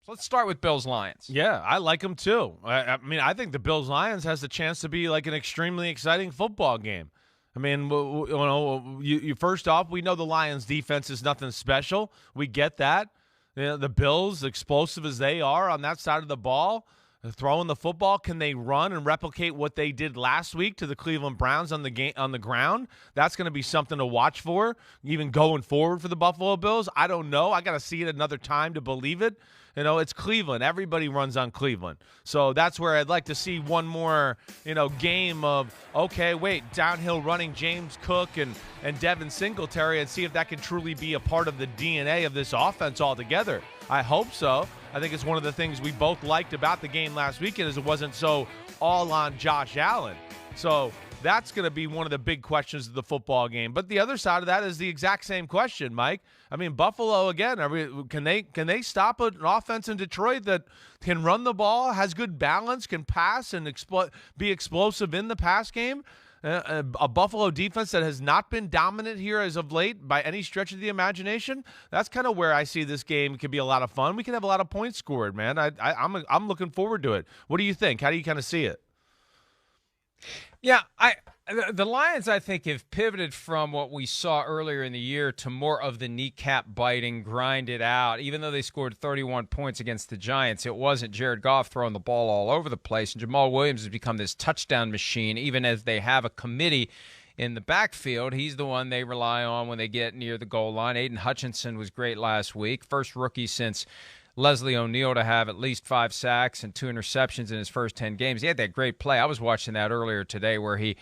So let's start with Bills-Lions. Yeah, I like them too. I mean, I think the Bills-Lions has the chance to be like an extremely exciting football game. I mean, you first off, we know the Lions' defense is nothing special. We get that. You know, the Bills, explosive as they are on that side of the ball, throwing the football, can they run and replicate what they did last week to the Cleveland Browns on the ground? That's going to be something to watch for, even going forward for the Buffalo Bills. I don't know. I got to see it another time to believe it. You know, it's Cleveland. Everybody runs on Cleveland. So that's where I'd like to see one more, game of, okay, wait, downhill running James Cook and Devin Singletary, and see if that can truly be a part of the DNA of this offense altogether. I hope so. I think it's one of the things we both liked about the game last weekend is it wasn't so all on Josh Allen. So that's going to be one of the big questions of the football game. But the other side of that is the exact same question, Mike. I mean, Buffalo, again, can they stop an offense in Detroit that can run the ball, has good balance, can pass, and be explosive in the pass game? A Buffalo defense that has not been dominant here as of late by any stretch of the imagination. That's kind of where I see this game could be a lot of fun. We can have a lot of points scored, man. I'm looking forward to it. What do you think? How do you kind of see it? Yeah, the Lions, I think, have pivoted from what we saw earlier in the year to more of the kneecap biting, grind it out. Even though they scored 31 points against the Giants, it wasn't Jared Goff throwing the ball all over the place. And Jamal Williams has become this touchdown machine, even as they have a committee in the backfield. He's the one they rely on when they get near the goal line. Aiden Hutchinson was great last week. First rookie since Leslie O'Neal to have at least 5 sacks and 2 interceptions in his first 10 games. He had that great play. I was watching that earlier today where he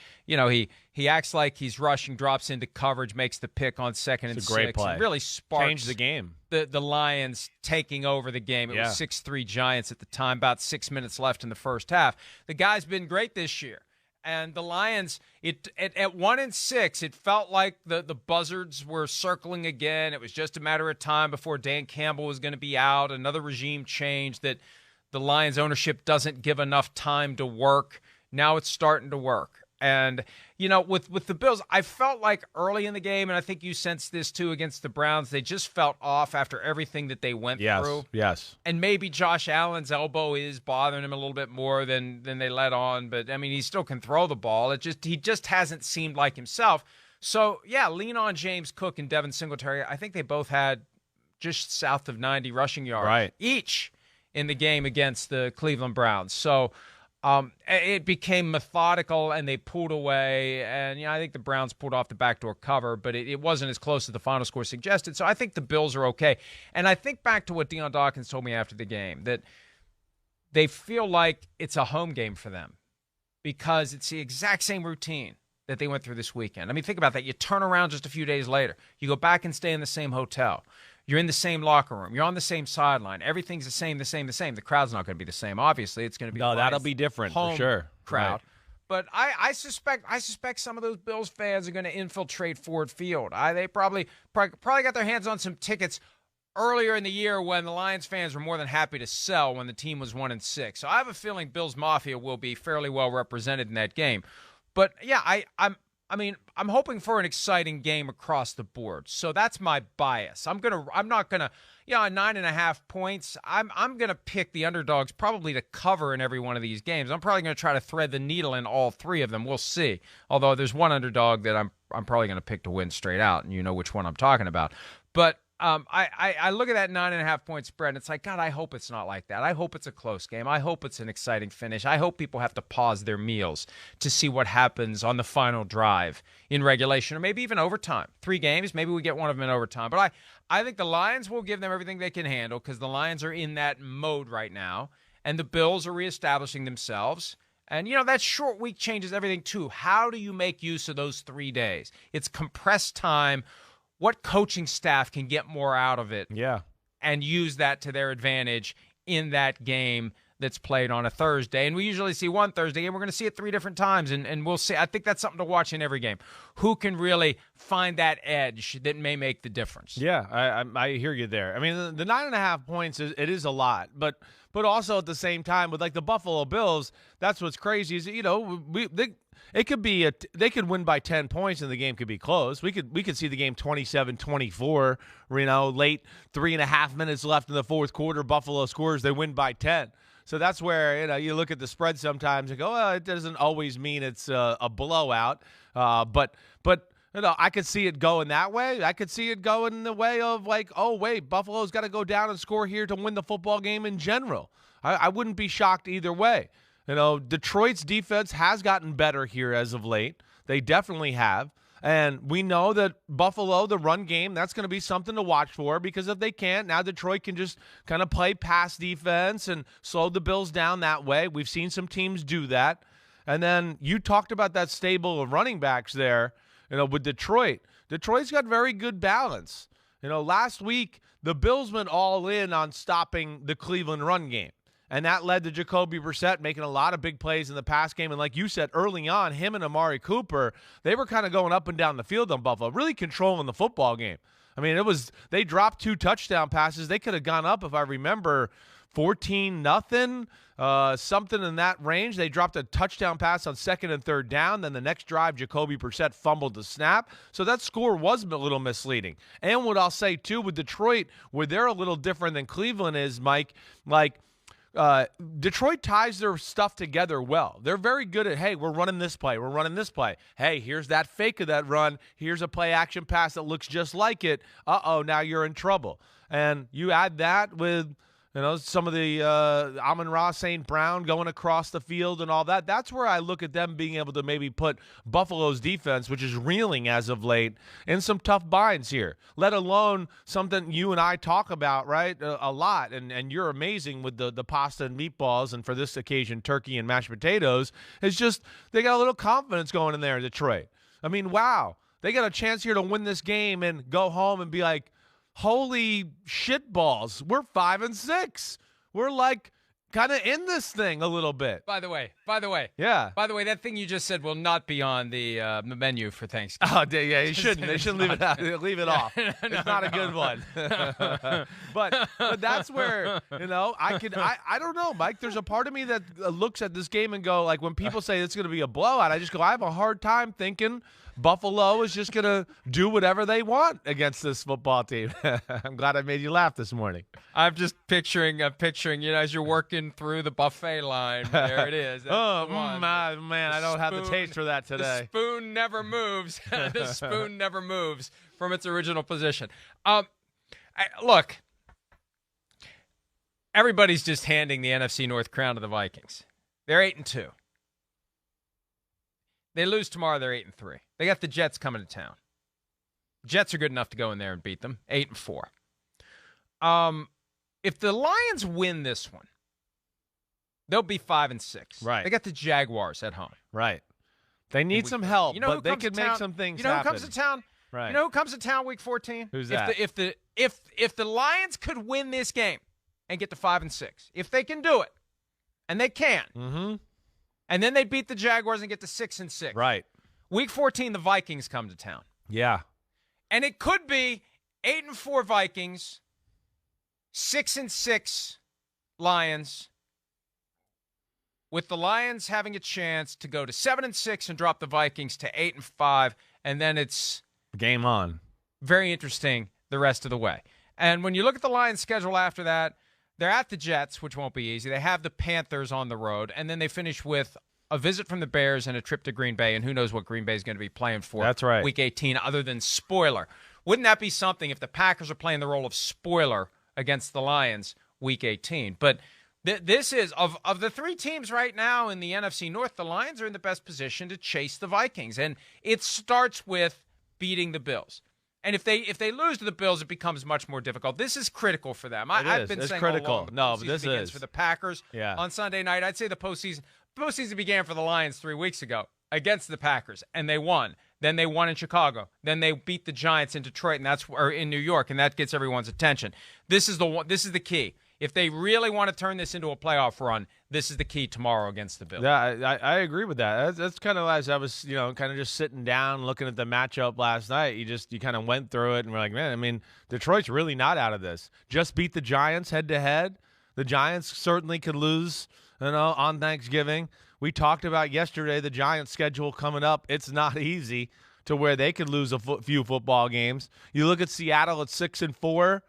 acts like he's rushing, drops into coverage, makes the pick on 2nd and 6. Great play. It really sparked Changed the game. The Lions taking over the game. It was 6-3 Giants at the time, about 6 minutes left in the first half. The guy's been great this year. And the Lions, at 1-6, it felt like the buzzards were circling again. It was just a matter of time before Dan Campbell was going to be out. Another regime change that the Lions ownership doesn't give enough time to work. Now it's starting to work. And, with the Bills, I felt like early in the game, and I think you sensed this too against the Browns, they just felt off after everything that they went through. Yes. And maybe Josh Allen's elbow is bothering him a little bit more than they let on. But, I mean, he still can throw the ball. He just hasn't seemed like himself. So, yeah, lean on James Cook and Devin Singletary. I think they both had just south of 90 rushing yards each in the game against the Cleveland Browns. So, it became methodical, and they pulled away. And, I think the Browns pulled off the backdoor cover, but it wasn't as close as the final score suggested. So I think the Bills are okay. And I think back to what Deion Dawkins told me after the game, that they feel like it's a home game for them because it's the exact same routine that they went through this weekend. I mean, think about that. You turn around just a few days later. You go back and stay in the same hotel. You're in the same locker room. You're on the same sideline. Everything's the same. The crowd's not going to be the same. Obviously, it's going to be that'll be different for sure. Crowd. Right. But I suspect some of those Bills fans are going to infiltrate Ford Field. They probably got their hands on some tickets earlier in the year when the Lions fans were more than happy to sell when the team was 1-6. So I have a feeling Bills Mafia will be fairly well represented in that game. But yeah, I'm hoping for an exciting game across the board. So that's my bias. I'm not gonna 9.5 points. I'm gonna pick the underdogs probably to cover in every one of these games. I'm probably gonna try to thread the needle in all 3 of them. We'll see. Although there's one underdog that I'm probably gonna pick to win straight out, and you know which one I'm talking about. But I look at that 9.5 point spread, and it's like, God, I hope it's not like that. I hope it's a close game. I hope it's an exciting finish. I hope people have to pause their meals to see what happens on the final drive in regulation or maybe even overtime. 3 games, maybe we get one of them in overtime. But I think the Lions will give them everything they can handle because the Lions are in that mode right now, and the Bills are reestablishing themselves. And, that short week changes everything too. How do you make use of those 3 days? It's compressed time. What coaching staff can get more out of it and use that to their advantage in that game that's played on a Thursday? And we usually see one Thursday game. We're going to see it 3 different times, and we'll see. I think that's something to watch in every game. Who can really find that edge that may make the difference? Yeah, I hear you there. I mean, the 9.5 points, it is a lot, but also at the same time with like the Buffalo Bills, that's what's crazy is, it could be they could win by 10 points and the game could be close. We could see the game 27-24, late 3.5 minutes left in the fourth quarter. Buffalo scores, they win by 10. So that's where, you look at the spread sometimes and go, well, it doesn't always mean it's a blowout. But I could see it going that way. I could see it going the way of like, oh, wait, Buffalo's got to go down and score here to win the football game in general. I wouldn't be shocked either way. Detroit's defense has gotten better here as of late. They definitely have. And we know that Buffalo, the run game, that's going to be something to watch for, because if they can't, now Detroit can just kind of play pass defense and slow the Bills down that way. We've seen some teams do that. And then you talked about that stable of running backs there, with Detroit. Detroit's got very good balance. Last week, the Bills went all in on stopping the Cleveland run game. And that led to Jacoby Brissett making a lot of big plays in the pass game. And like you said, early on, him and Amari Cooper, they were kind of going up and down the field on Buffalo, really controlling the football game. I mean, they dropped 2 touchdown passes. They could have gone up, if I remember, 14-0, something in that range. They dropped a touchdown pass on 2nd and 3rd down. Then the next drive, Jacoby Brissett fumbled the snap. So that score was a little misleading. And what I'll say, too, with Detroit, where they're a little different than Cleveland is, Mike, Detroit ties their stuff together well. They're very good at, hey, we're running this play. We're running this play. Hey, here's that fake of that run. Here's a play action pass that looks just like it. Now you're in trouble. And you add that with, some of the Amon-Ra St. Brown going across the field and all that. That's where I look at them being able to maybe put Buffalo's defense, which is reeling as of late, in some tough binds here, let alone something you and I talk about, right, a lot. And you're amazing with the pasta and meatballs, and for this occasion, turkey and mashed potatoes. It's just they got a little confidence going in there in Detroit. I mean, wow. They got a chance here to win this game and go home and be like, holy shit balls, we're 5-6. We're like kind of in this thing a little bit. By the way. Yeah. By the way, that thing you just said will not be on the menu for Thanksgiving. Oh, yeah, you shouldn't. They shouldn't leave it out. Leave it off. It's not a good one. but that's where, I don't know, Mike. There's a part of me that looks at this game and go, like, when people say it's going to be a blowout, I just go, I have a hard time thinking Buffalo is just going to do whatever they want against this football team. I'm glad I made you laugh this morning. I'm just picturing, as you're working through the buffet line, there it is. Man, I don't have the taste for that today. The spoon never moves. The spoon never moves from its original position. Look, everybody's just handing the NFC North crown to the Vikings. They're 8-2. They lose tomorrow, they're 8-3. They got the Jets coming to town. Jets are good enough to go in there and beat them, 8-4. If the Lions win this one, they'll be 5-6. Right. They got the Jaguars at home. Right. They need some help, but they could make some things happen. Who comes to town? Right. You know who comes to town week 14? Who's that? If the Lions could win this game and get to 5-6, if they can do it, and they can, and then they beat the Jaguars and get to 6-6. Right. Week 14, the Vikings come to town. Yeah. And it could be 8-4 Vikings, 6-6 Lions, with the Lions having a chance to go to 7-6 and drop the Vikings to 8-5, and then it's game on. Very interesting the rest of the way. And when you look at the Lions' schedule after that, they're at the Jets, which won't be easy. They have the Panthers on the road, and then they finish with a visit from the Bears and a trip to Green Bay, and who knows what Green Bay is going to be playing for. That's right. Week 18, other than spoiler. Wouldn't that be something if the Packers are playing the role of spoiler against the Lions Week 18? But this is, of the 3 teams right now in the NFC North, the Lions are in the best position to chase the Vikings, and it starts with beating the Bills. And if they lose to the Bills, it becomes much more difficult. This is critical for them. I've been saying critical. All along, the postseason this begins is for the Packers on Sunday night. I'd say the postseason began for the Lions 3 weeks ago against the Packers, and they won. Then they won in Chicago. Then they beat the Giants in Detroit, or in New York, and that gets everyone's attention. This is the key. If they really want to turn this into a playoff run, this is the key tomorrow against the Bills. Yeah, I agree with that. That's kind of as I was, kind of just sitting down looking at the matchup last night. You kind of went through it and we're like, man, I mean, Detroit's really not out of this. Just beat the Giants head-to-head. The Giants certainly could lose on Thanksgiving. We talked about yesterday the Giants' schedule coming up. It's not easy to where they could lose a few football games. You look at Seattle at 6-4.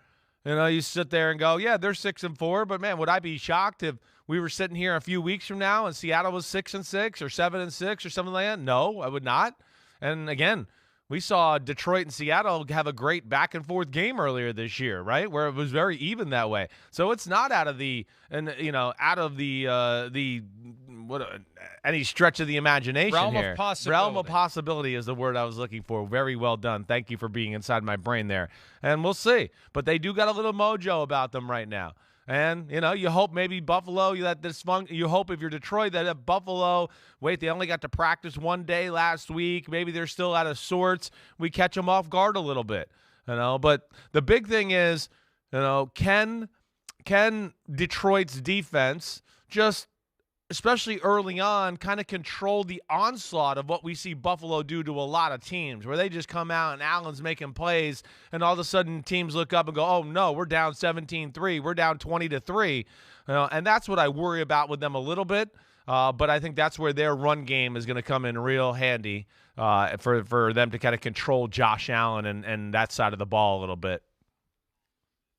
You sit there and go, yeah, they're 6-4. But man, would I be shocked if we were sitting here a few weeks from now and Seattle was 6-6 or 7-6 or something like that? No, I would not. And again, we saw Detroit and Seattle have a great back and forth game earlier this year, right? Where it was very even that way. So it's not out of the any stretch of the imagination realm here. Of possibility. Realm of possibility is the word I was looking for. Very well done. Thank you for being inside my brain there. And we'll see. But they do got a little mojo about them right now. And, you hope maybe Buffalo, you hope if you're Detroit that at Buffalo, they only got to practice one day last week. Maybe they're still out of sorts. We catch them off guard a little bit, But the big thing is, can Detroit's defense just, especially early on, kind of control the onslaught of what we see Buffalo do to a lot of teams, where they just come out and Allen's making plays, and all of a sudden teams look up and go, oh, no, we're down 17-3. We're down 20-3. And that's what I worry about with them a little bit. But I think that's where their run game is going to come in real handy for them to kind of control Josh Allen and that side of the ball a little bit.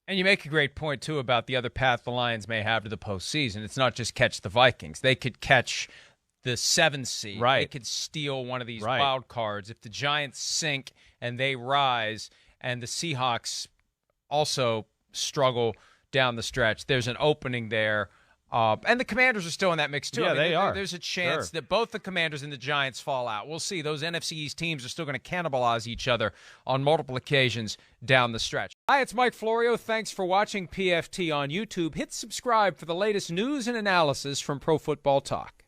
And you make a great point, too, about the other path the Lions may have to the postseason. It's not just catch the Vikings. They could catch the 7th seed. Right. They could steal one of these wild cards. If the Giants sink and they rise and the Seahawks also struggle down the stretch, there's an opening there. And the Commanders are still in that mix, too. Yeah, they are. There's a chance that both the Commanders and the Giants fall out. We'll see. Those NFC East teams are still going to cannibalize each other on multiple occasions down the stretch. Hi, it's Mike Florio. Thanks for watching PFT on YouTube. Hit subscribe for the latest news and analysis from Pro Football Talk.